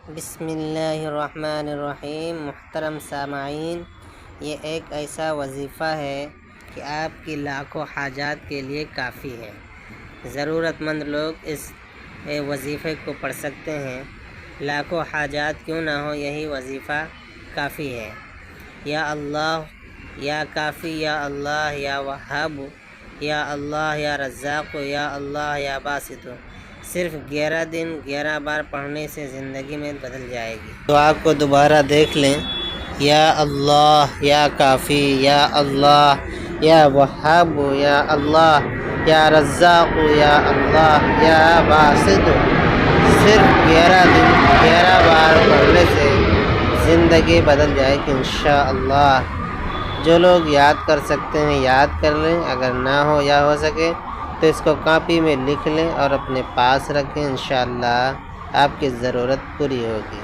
بسم اللہ الرحمن الرحیم۔ محترم سامعین، یہ ایک ایسا وظیفہ ہے کہ آپ کی لاکھوں حاجات کے لیے کافی ہے۔ ضرورت مند لوگ اس وظیفے کو پڑھ سکتے ہیں۔ لاکھوں حاجات کیوں نہ ہو، یہی وظیفہ کافی ہے۔ یا اللہ یا کافی، یا اللہ یا وہاب، یا اللہ یا رزاق، یا اللہ یا باسط، صرف 11 دن 11 بار پڑھنے سے زندگی میں بدل جائے گی۔ دعا کو دوبارہ دیکھ لیں۔ یا اللہ یا کافی، یا اللہ یا وہاب، یا اللہ یا رزاق، یا اللہ یا باسط، صرف 11 دن 11 بار پڑھنے سے زندگی بدل جائے گی انشاءاللہ۔ جو لوگ یاد کر سکتے ہیں یاد کر لیں، اگر نہ ہو یا ہو سکے تو اس کو کاپی میں لکھ لیں اور اپنے پاس رکھیں، انشاءاللہ آپ کی ضرورت پوری ہوگی۔